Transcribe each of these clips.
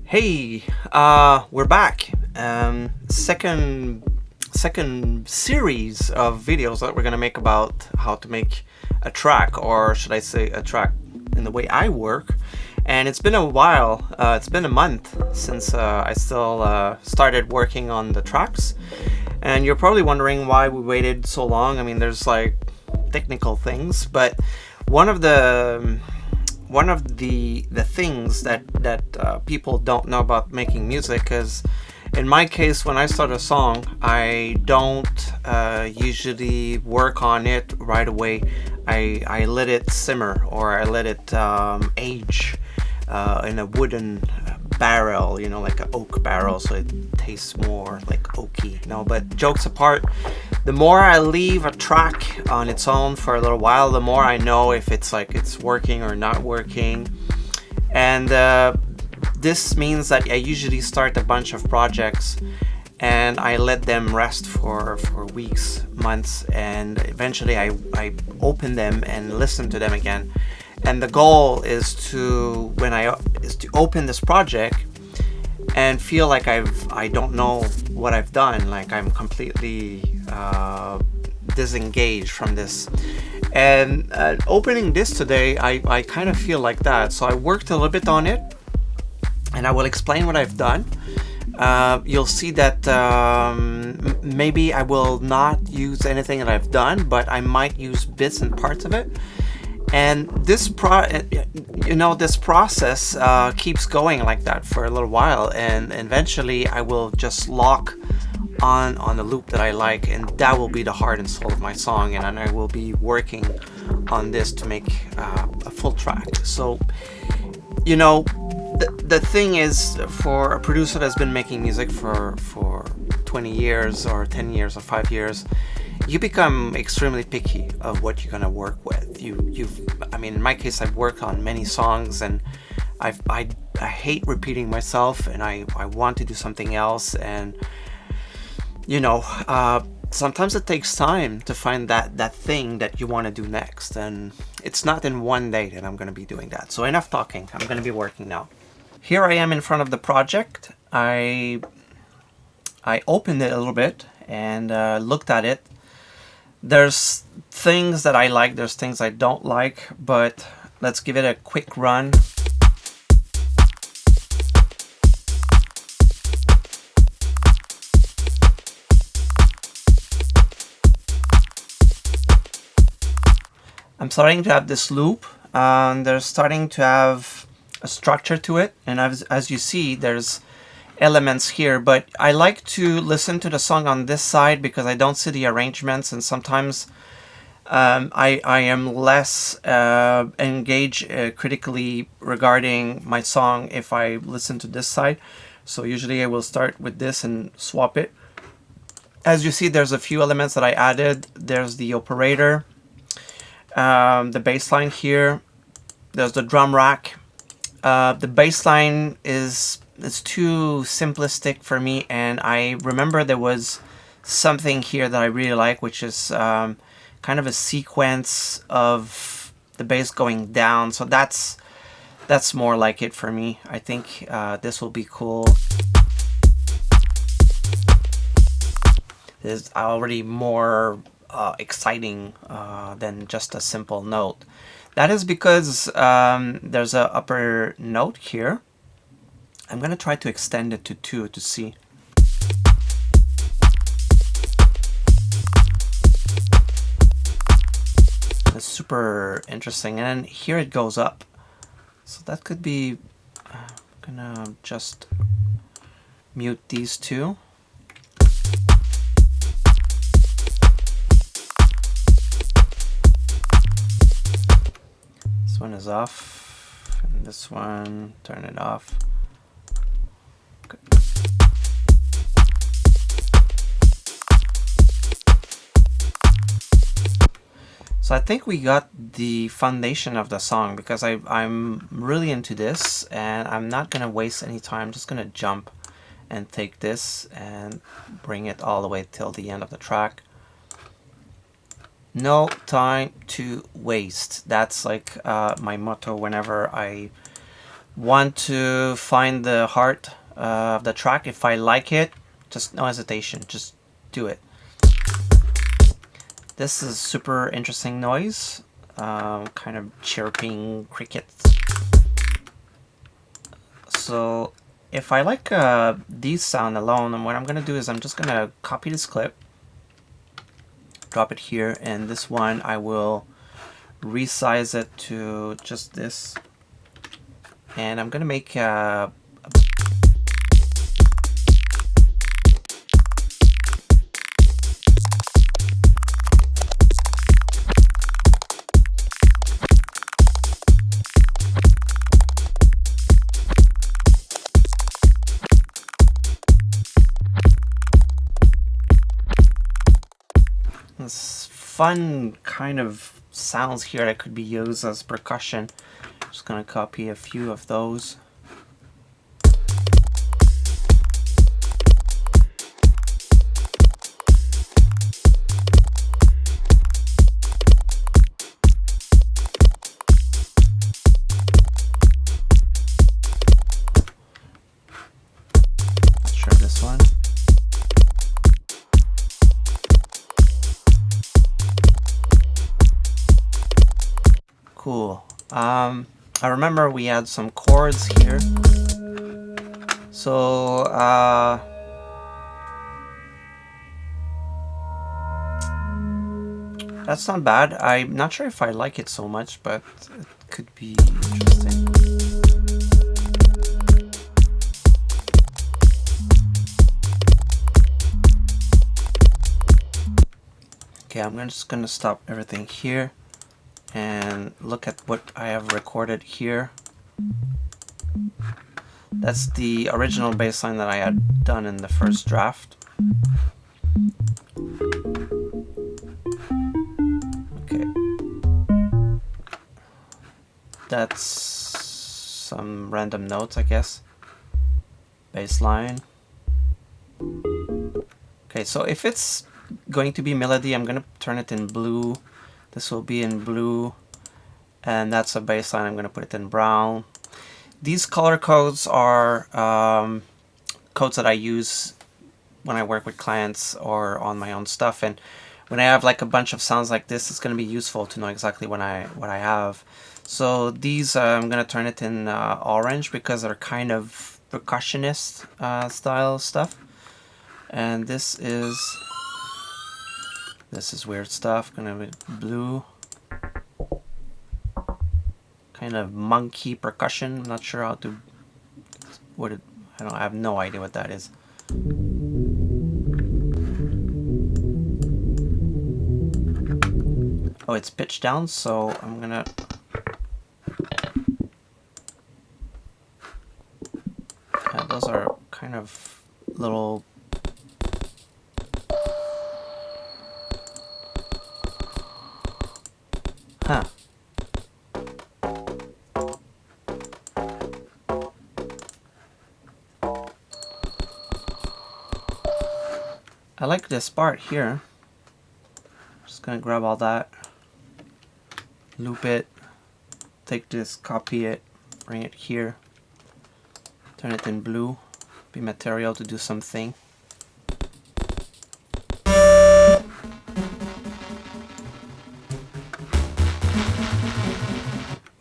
Hey, we're back. Second series of videos that we're gonna make about how to make a track, or should I say a track in the way I work. And it's been a while. It's been a month since I still started working on the tracks. And you're probably wondering why we waited so long. I mean, there's like technical things, but one of the the things that people don't know about making music is, in my case, when I start a song, I don't usually work on it right away. I let it simmer, or I let it age in a wooden barrel, like an oak barrel, so it tastes more like oaky. But jokes apart, the more I leave a track on its own for a little while, the more I know if it's working or not working. And this means that I usually start a bunch of projects and I let them rest for weeks, months, and eventually I open them and listen to them again. And the goal is to open this project and feel like I don't know what I've done, like I'm completely disengaged from this. And opening this today, I kind of feel like that. So I worked a little bit on it, and I will explain what I've done. You'll see that maybe I will not use anything that I've done, but I might use bits and parts of it. And this process keeps going like that for a little while, and eventually I will just lock on the loop that I like, and that will be the heart and soul of my song. And I will be working on this to make a full track. So the thing is, for a producer that's been making music for 20 years or 10 years or 5 years, you become extremely picky of what you're gonna work with. I mean, in my case, I've worked on many songs, and I hate repeating myself, and I want to do something else. And sometimes it takes time to find that thing that you want to do next, and it's not in one day that I'm gonna be doing that. So enough talking. I'm gonna be working now. Here I am in front of the project. I opened it a little bit and looked at it. There's things that I like, there's things I don't like, but let's give it a quick run. I'm starting to have this loop, and they're starting to have a structure to it, and as you see, there's elements here, but I like to listen to the song on this side because I don't see the arrangements, and sometimes I am less engaged critically regarding my song if I listen to this side. So usually I will start with this and swap it. As you see, there's a few elements that I added. There's the operator, the bass line here, there's the drum rack. The bass line is too simplistic for me, and I remember there was something here that I really like, which is kind of a sequence of the bass going down. So that's more like it for me. I think this will be cool. It's already more exciting than just a simple note. That is because there's an upper note here. I'm going to try to extend it to 2 to see. It's super interesting. And then here it goes up. So that could be... I'm going to just mute these two. This one is off. And this one, turn it off. So I think we got the foundation of the song, because I'm really into this, and I'm not gonna waste any time. I'm just gonna jump and take this and bring it all the way till the end of the track. No time to waste. That's like my motto whenever I want to find the heart of the track. If I like it, just no hesitation, just do it. This is super interesting noise, kind of chirping crickets. So if I like these sound alone, and what I'm gonna do is I'm just gonna copy this clip, drop it here, and this one I will resize it to just this, and I'm gonna make this fun kind of sounds here that could be used as percussion. Just gonna copy a few of those. Let's try this one. Cool. I remember we had some chords here. So that's not bad. I'm not sure if I like it so much, but it could be interesting. Okay, I'm just gonna stop everything here and look at what I have recorded here. That's the original bass line that I had done in the first draft. Okay. That's some random notes, I guess. Bass line. Okay, so if it's going to be melody, I'm gonna turn it in blue. This will be in blue, and that's a bass line. I'm gonna put it in brown. These color codes are codes that I use when I work with clients or on my own stuff, and when I have like a bunch of sounds like this, it's gonna be useful to know exactly what I have. So these I'm gonna turn it in orange because they're kind of percussionist style stuff, and this is weird stuff. Gonna be blue, kind of monkey percussion. I'm not sure how to I have no idea what that is. Oh, it's pitched down, so I'm gonna those are kind of little huh. I like this part here. Just gonna grab all that, loop it, take this, copy it, bring it here, turn it in blue, be material to do something.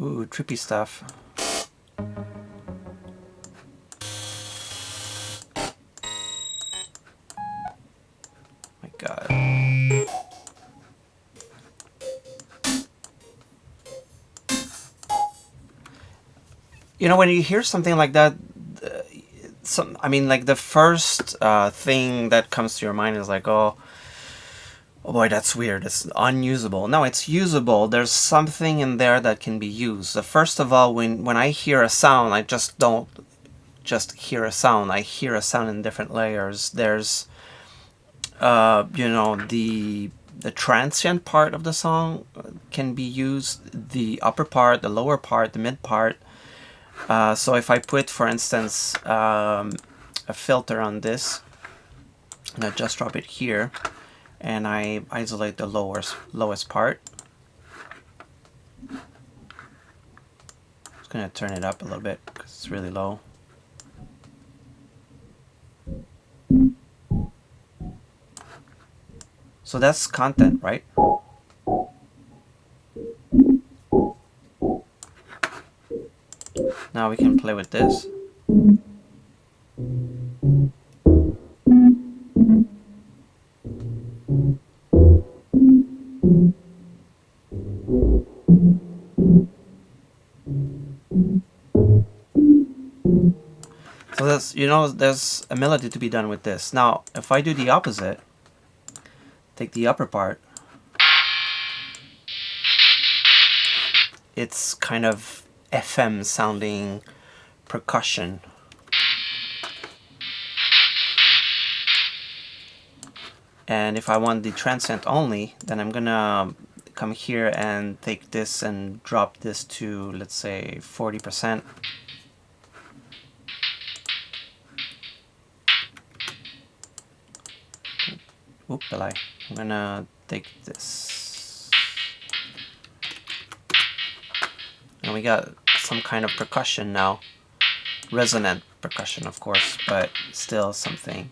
Ooh, trippy stuff. My God. You know, when you hear something like that, I mean, like the first thing that comes to your mind is like, oh boy, that's weird. It's unusable. No, it's usable. There's something in there that can be used. First of all, when I hear a sound, I just don't just hear a sound. I hear a sound in different layers. There's, you know, the transient part of the song can be used. The upper part, the lower part, the mid part. So if I put, for instance, a filter on this, and I just drop it here, and I isolate the lowest part. Just gonna turn it up a little bit because it's really low. So that's content, right? Now we can play with this. So that's, you know, there's a melody to be done with this. Now, if I do the opposite, take the upper part, it's kind of FM sounding percussion. And if I want the transient only, then I'm gonna come here and take this and drop this to, let's say, 40%. Oop, I'm gonna take this. And we got some kind of percussion now. Resonant percussion, of course, but still something.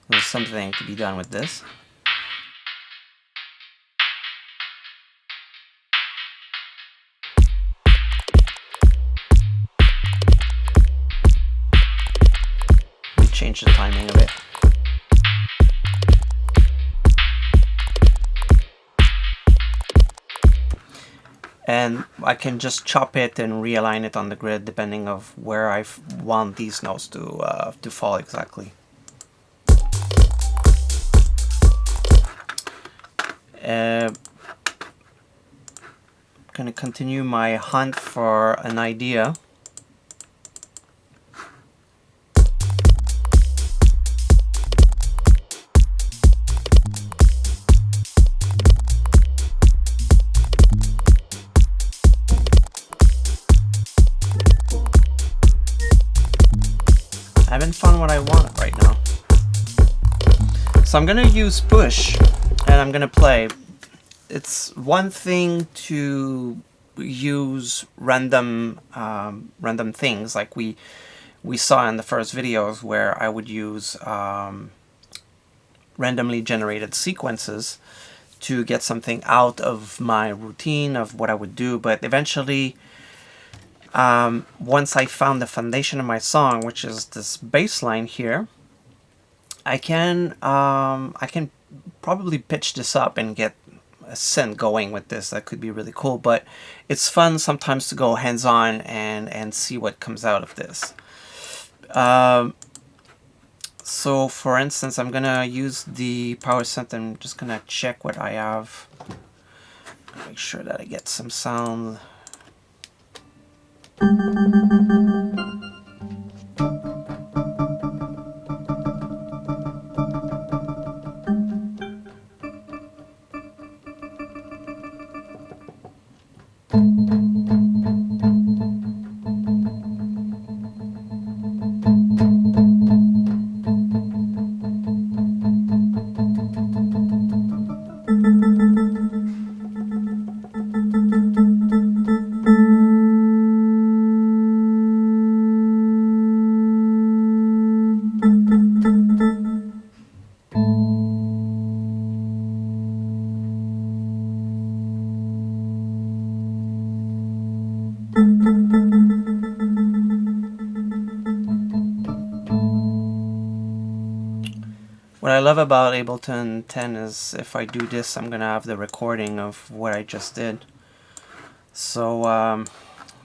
There's something to be done with this. We change the timing of it. And I can just chop it and realign it on the grid depending of where I want these notes to fall exactly. Gonna continue my hunt for an idea. I haven't found what I want right now. So I'm gonna use push and I'm gonna play. It's one thing to use random things like we saw in the first videos where I would use randomly generated sequences to get something out of my routine of what I would do, but eventually once I found the foundation of my song, which is this bass line here, I can probably pitch this up and get a synth going with this. That could be really cool, but it's fun sometimes to go hands-on and see what comes out of this. So for instance, I'm gonna use the power synth. I'm just gonna check what I have, make sure that I get some sound. What I love about Ableton 10 is if I do this, I'm gonna have the recording of what I just did. So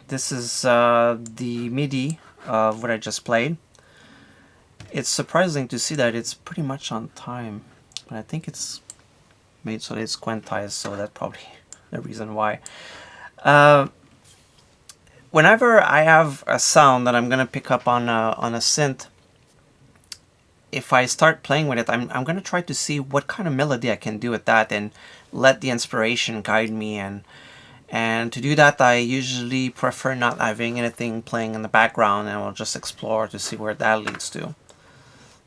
this is the MIDI of what I just played. It's surprising to see that it's pretty much on time, but I think it's made so it's quantized, so that's probably the reason why. Whenever I have a sound that I'm gonna pick up on a synth, if I start playing with it, I'm going to try to see what kind of melody I can do with that and let the inspiration guide me. And to do that, I usually prefer not having anything playing in the background, and I'll just explore to see where that leads to.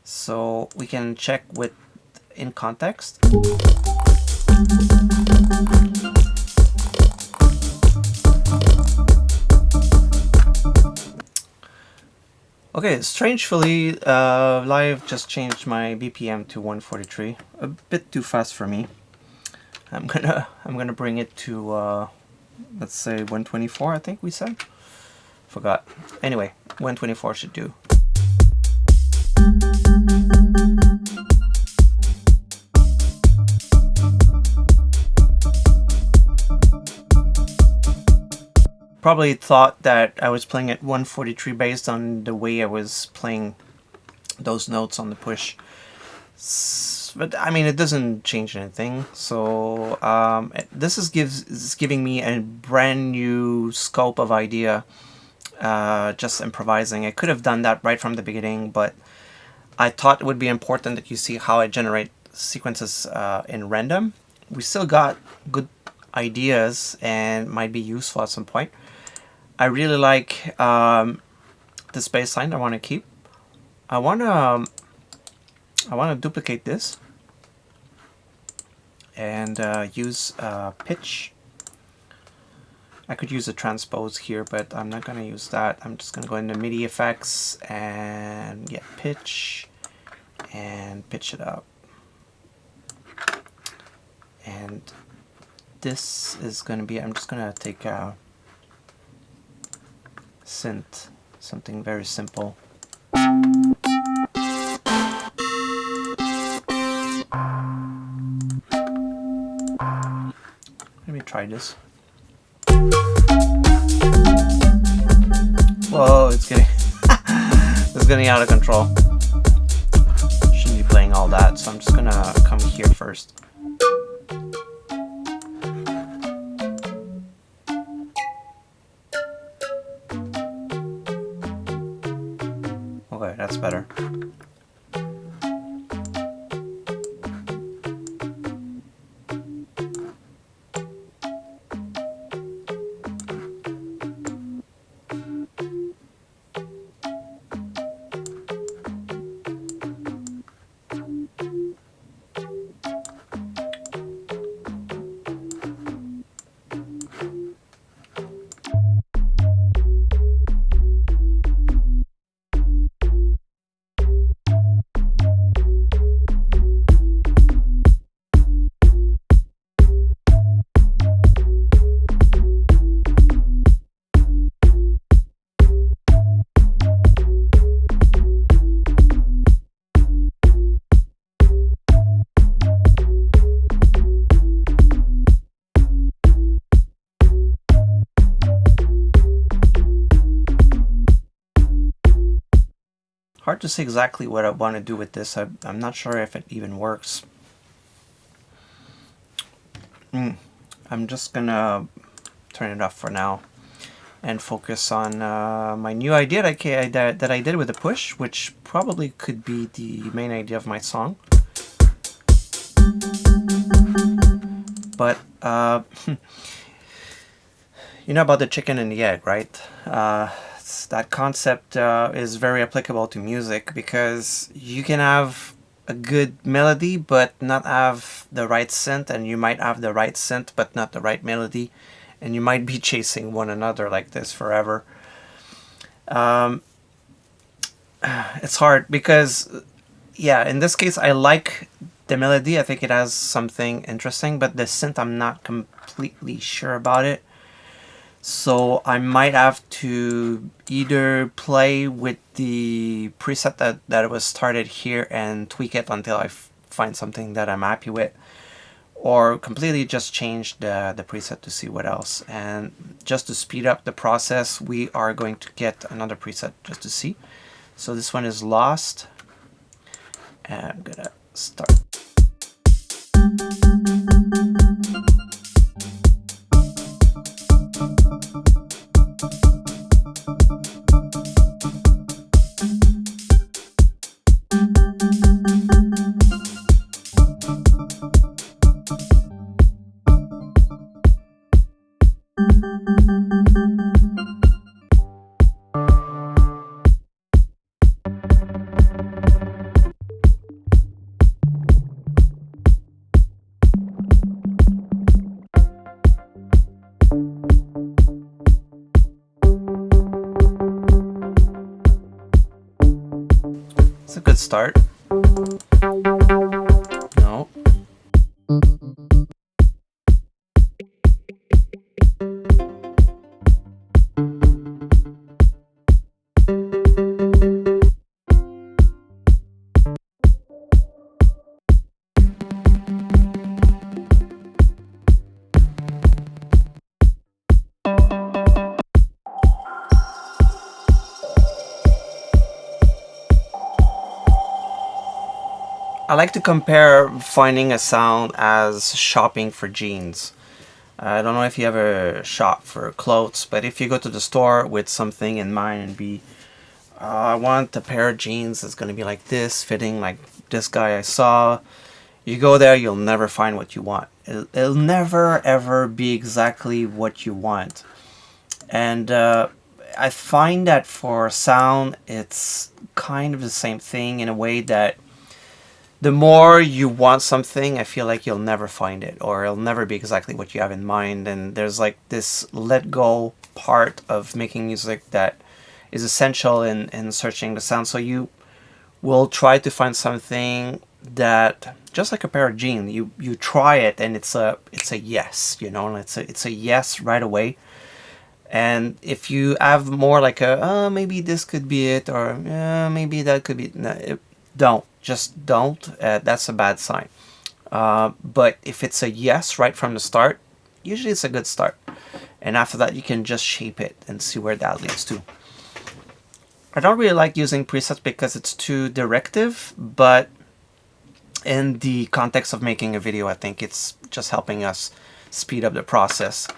So we can check with in context. Okay, strangely, Live just changed my BPM to 143. A bit too fast for me. I'm gonna bring it to let's say 124. I think we said. Forgot. Anyway, 124 should do. Probably thought that I was playing at 143 based on the way I was playing those notes on the push. But I mean, it doesn't change anything. So this is giving me a brand new scope of idea. Just improvising. I could have done that right from the beginning, but I thought it would be important that you see how I generate sequences in random. We still got good ideas and might be useful at some point. I really like this bass line I want to keep. I want to duplicate this and use pitch. I could use a transpose here, but I'm not going to use that. I'm just going to go into MIDI effects and get pitch and pitch it up. And this is going to be, I'm just going to take a synth, something very simple. Let me try this. Whoa, it's getting out of control. Shouldn't be playing all that, so I'm just gonna come here first. Okay, that's better. Hard to say exactly what I want to do with this. I'm not sure if it even works. I'm just gonna turn it off for now and focus on my new idea that I did with the push, which probably could be the main idea of my song. But you know about the chicken and the egg, right? That concept is very applicable to music, because you can have a good melody but not have the right synth, and you might have the right synth but not the right melody, and you might be chasing one another like this forever. It's hard because, yeah, in this case I like the melody. I think it has something interesting, but the synth I'm not completely sure about it. So I might have to either play with the preset that was started here and tweak it until I find something that I'm happy with, or completely just change the preset to see what else. And just to speed up the process, we are going to get another preset just to see. So this one is Lost, and I'm gonna start. good start. No. I like to compare finding a sound as shopping for jeans. I don't know if you ever shop for clothes, but if you go to the store with something in mind and be, I want a pair of jeans that's going to be like this, fitting like this guy I saw. You go there, you'll never find what you want. It'll never ever be exactly what you want. And I find that for sound, it's kind of the same thing in a way that the more you want something, I feel like you'll never find it, or it'll never be exactly what you have in mind. And there's like this let go part of making music that is essential in searching the sound. So you will try to find something that, just like a pair of jeans, you try it and it's a yes, you know, it's a yes right away. And if you have more like a maybe this could be it, or maybe that could be, no, don't. That's a bad sign. But if it's a yes right from the start, usually it's a good start. And after that, you can just shape it and see where that leads to. I don't really like using presets because it's too directive, but in the context of making a video, I think it's just helping us speed up the process.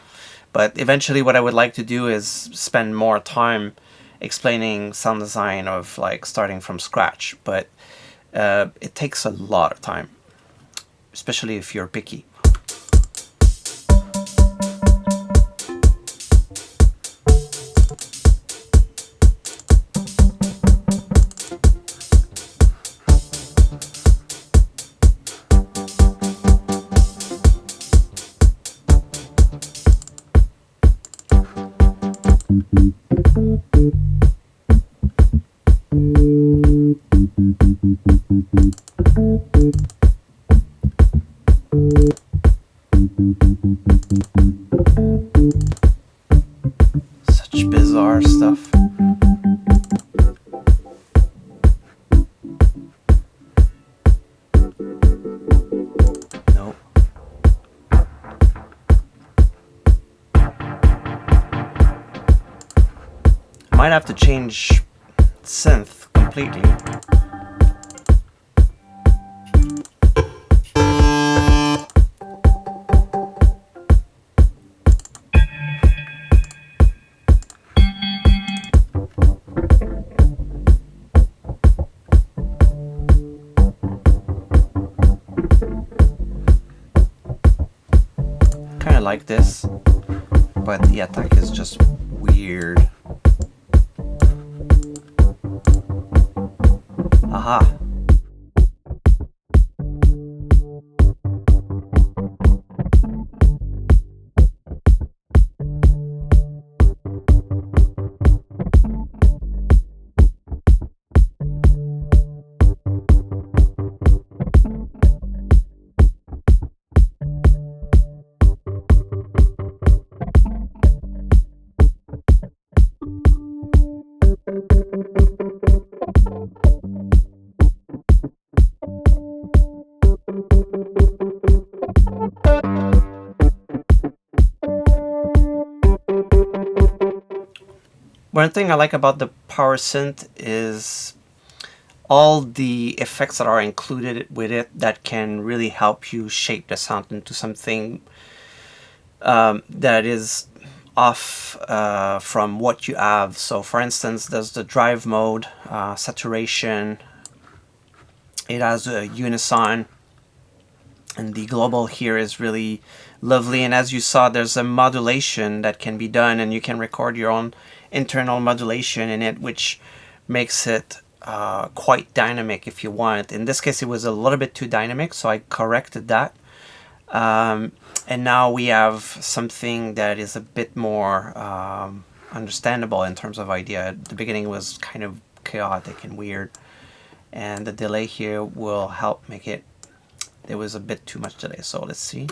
But eventually what I would like to do is spend more time explaining sound design of like starting from scratch. But it takes a lot of time, especially if you're picky. Such bizarre stuff. Nope. Might have to change synth completely. Kinda like this, but the attack is just weird. Aha. One thing I like about the power synth is all the effects that are included with it that can really help you shape the sound into something that is off from what you have. So for instance, there's the drive mode, saturation, it has a unison, and the global here is really lovely. And as you saw, there's a modulation that can be done, and you can record your own internal modulation in it, which makes it quite dynamic if you want. In this case, it was a little bit too dynamic, so I corrected that. And now we have something that is a bit more understandable in terms of idea. At the beginning, it was kind of chaotic and weird. and the delay here will help make it, there was a bit too much delay, so let's see.